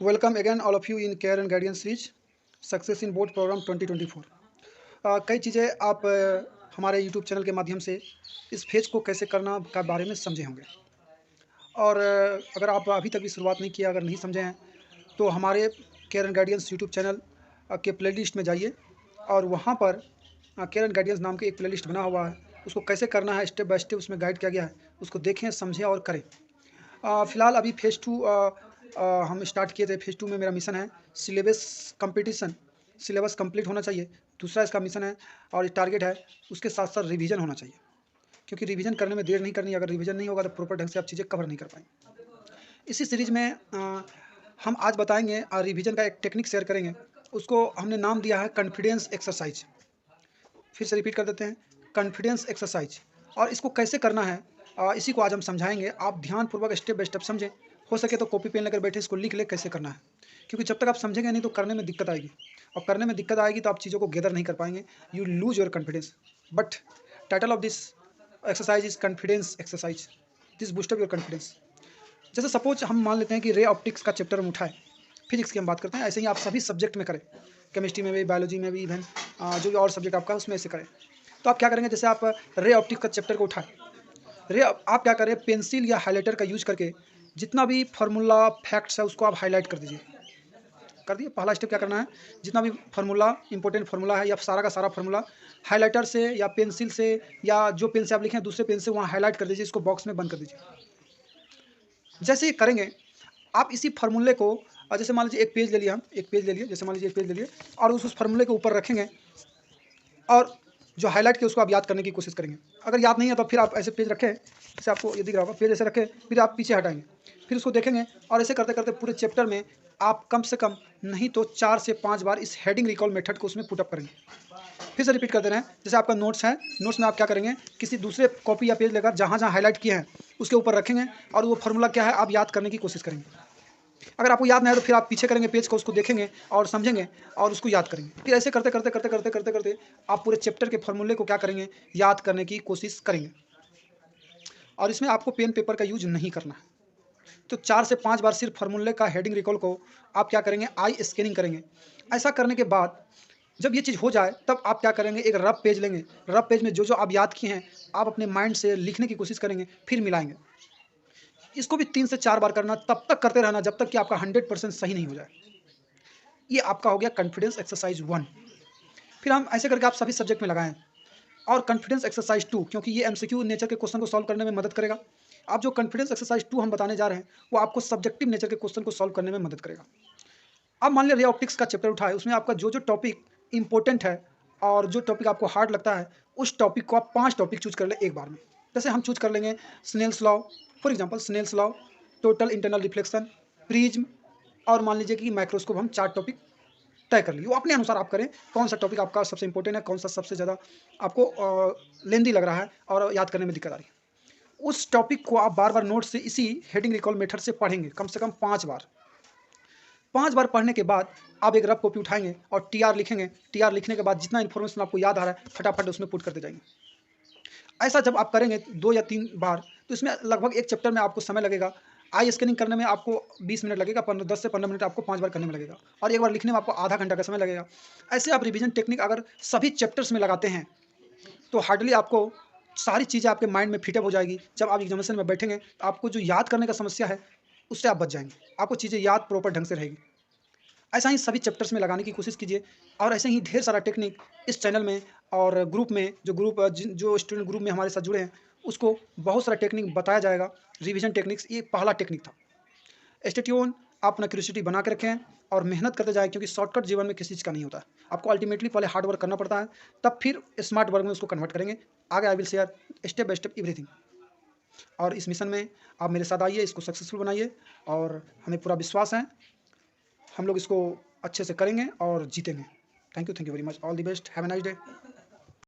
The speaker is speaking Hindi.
Welcome again, all of you, in Care and Guidance Series, Success in Board Program 2024। कई चीज़ें आप हमारे YouTube चैनल के माध्यम से इस फेज को कैसे करना का बारे में समझे होंगे। और अगर आप अभी तक भी शुरुआत नहीं किया, अगर नहीं समझे हैं, तो हमारे care and guidance YouTube channel के प्लेलिस्ट में जाइए और वहाँ पर केयर एंड गाइडेंस नाम की एक प्लेलिस्ट बना हुआ है। उसको कैसे करना है स्टेप बाय स्टेप उसमें गाइड किया गया है, उसको देखें, समझें और करें। फ़िलहाल अभी फ़ेज़ 2 हम स्टार्ट किए थे। फ़ेज़ 2 में मेरा मिशन है सिलेबस कंप्लीट होना चाहिए। दूसरा इसका मिशन है और टारगेट है, उसके साथ-साथ रिवीजन होना चाहिए, क्योंकि रिवीजन करने में देर नहीं करनी। अगर रिवीजन नहीं होगा तो प्रॉपर ढंग से आप चीज़ें कवर नहीं कर पाएँगे। इसी सीरीज़ में हम आज बताएँगे रिवीजन का एक टेक्निक शेयर करेंगे। उसको हमने नाम दिया है कॉन्फिडेंस एक्सरसाइज। फिर से रिपीट कर देते हैं, कॉन्फिडेंस एक्सरसाइज। और इसको कैसे करना है इसी को आज हम समझाएंगे। आप ध्यानपूर्वक स्टेप बाय स्टेप समझें। हो सके तो कॉपी पेन लेकर बैठे, इसको लिख ले कैसे करना है, क्योंकि जब तक आप समझेंगे नहीं तो करने में दिक्कत आएगी। और करने में दिक्कत आएगी तो आप चीज़ों को गैदर नहीं कर पाएंगे, you lose your confidence. But title of this exercise is confidence exercise, this boost up your confidence. जैसे सपोज हम मान लेते हैं कि रे ऑप्टिक्स का चैप्टर हम उठाए, फिजिक्स की हम बात करते हैं, ऐसे ही आप सभी सब्जेक्ट में करें, केमिस्ट्री में भी, बायोलॉजी में भी, इवन जो भी और सब्जेक्ट आपका उसमें ऐसे करें। तो आप क्या करेंगे, जैसे आप रे ऑप्टिक्स का चैप्टर को उठाएं, आप क्या करें, पेंसिल या हाइलाइटर का यूज करके जितना भी फार्मूला फैक्ट्स है उसको आप हाईलाइट कर दीजिए। कर दिए। पहला स्टेप क्या करना है, जितना भी फार्मूला, इंपॉर्टेंट फार्मूला है या सारा का सारा फार्मूला हाइलाइटर से या पेंसिल से या जो पेन से आप लिखें दूसरे पेन से वहाँ हाईलाइट कर दीजिए, इसको बॉक्स में बंद कर दीजिए। जैसे ही करेंगे आप इसी फार्मूले को जैसे मान लीजिए एक पेज ले लिया, हम एक पेज ले लिए, जैसे मान लीजिए एक पेज ले लिए और उस फार्मूले के ऊपर रखेंगे और जो हाईलाइट किया उसको आप याद करने की कोशिश करेंगे। अगर याद नहीं है तो फिर आप ऐसे पेज रखें, जैसे आपको ये दिख रहा होगा, पेज ऐसे रखें, फिर आप पीछे हटाएंगे, फिर उसको देखेंगे और ऐसे करते करते पूरे चैप्टर में आप कम से कम नहीं तो 4 से 5 बार इस हेडिंग रिकॉल मेथड को उसमें पुटअप करेंगे। फिर से रिपीट कर दे रहे हैं, जैसे आपका नोट्स है, नोट्स में आप क्या करेंगे, किसी दूसरे कॉपी या पेज लेकर जहाँ जहाँ हाईलाइट किए हैं उसके ऊपर रखेंगे और वो फार्मूला क्या है आप याद करने की कोशिश करेंगे। अगर आपको याद नहीं है तो फिर आप पीछे करेंगे पेज को, उसको देखेंगे और समझेंगे और उसको याद करेंगे। फिर ऐसे करते करते करते करते करते करते आप पूरे चैप्टर के फॉर्मूले को क्या करेंगे, याद करने की कोशिश करेंगे। और इसमें आपको पेन पेपर का यूज नहीं करना है। तो 4 से 5 बार सिर्फ फार्मूले का हेडिंग रिकॉल को आप क्या करेंगे, आई स्कैनिंग करेंगे। ऐसा करने के बाद जब ये चीज़ हो जाए तब आप क्या करेंगे, एक रफ पेज लेंगे। रफ पेज में जो जो आप याद किए हैं आप अपने माइंड से लिखने की कोशिश करेंगे, फिर मिलाएंगे। इसको भी 3 से 4 बार करना, तब तक करते रहना जब तक कि आपका 100% सही नहीं हो जाए। ये आपका हो गया कॉन्फिडेंस एक्सरसाइज 1। फिर हम ऐसे करके आप सभी सब्जेक्ट में लगाएं। और कॉन्फिडेंस एक्सरसाइज 2, क्योंकि ये एमसीक्यू नेचर के क्वेश्चन को सॉल्व करने में मदद करेगा। आप जो कॉन्फिडेंस एक्सरसाइज 2 हम बताने जा रहे हैं वो आपको सब्जेक्टिव नेचर के क्वेश्चन को सॉल्व करने में मदद करेगा। अब मान लिया रे ऑप्टिक्स का चैप्टर उठाए, उसमें आपका जो जो टॉपिक इंपॉर्टेंट है और जो टॉपिक आपको हार्ड लगता है उस टॉपिक को आप 5 टॉपिक चूज कर ले एक बार में। जैसे हम चूज कर लेंगे Snell's law, for example Snell's law, total internal reflection, prism और मान लीजिए कि माइक्रोस्कोप। हम 4 टॉपिक तय कर लीजिए, वो अपने अनुसार आप करें कौन सा टॉपिक आपका सबसे इंपॉर्टेंट है, कौन सा सबसे ज़्यादा आपको लेंदी लग रहा है और याद करने में दिक्कत आ रही है। उस टॉपिक को आप बार बार नोट से इसी हेडिंग रिकॉल मेथड से पढ़ेंगे कम से कम 5 बार। 5 बार पढ़ने के बाद आप एक रफ कॉपी उठाएंगे और टीआर लिखेंगे। टीआर लिखने के बाद जितना इन्फॉर्मेशन आपको याद आ रहा है फटाफट उसमें पुट करते जाएंगे। ऐसा जब आप करेंगे 2 या 3 बार तो इसमें लगभग एक चैप्टर में आपको समय लगेगा। आई स्कैनिंग करने में आपको 20 मिनट लगेगा, 10 से 15 मिनट आपको 5 बार करने में लगेगा और एक बार लिखने में आपको आधा घंटा का समय लगेगा। ऐसे आप रिवीजन टेक्निक अगर सभी चैप्टर्स में लगाते हैं तो हार्डली आपको सारी चीज़ें आपके माइंड में फिटअप हो जाएगी। जब आप एग्जामिनेशन में बैठेंगे तो आपको जो याद करने का समस्या है उससे आप बच जाएंगे, आपको चीज़ें याद प्रॉपर ढंग से रहेगी। ऐसा ही सभी चैप्टर्स में लगाने की कोशिश कीजिए और ऐसे ही ढेर सारा टेक्निक इस चैनल में और ग्रुप में जो स्टूडेंट ग्रुप में हमारे साथ जुड़े हैं उसको बहुत सारा टेक्निक बताया जाएगा। रिवीजन टेक्निक्स ये पहला टेक्निक था। स्टे ट्यून, आप अपना क्यूरियोसिटी बना के रखें और मेहनत करते जाएं, क्योंकि शॉर्टकट जीवन में किसी चीज़ का नहीं होता। आपको अल्टीमेटली पहले हार्ड वर्क करना पड़ता है, तब फिर स्मार्ट वर्क में उसको कन्वर्ट करेंगे। आगे I will share step by step everything. और इस मिशन में आप मेरे साथ आइए, इसको सक्सेसफुल बनाइए और हमें पूरा विश्वास है हम लोग इसको अच्छे से करेंगे और जीतेंगे। Thank you very much, all the best, have a nice day.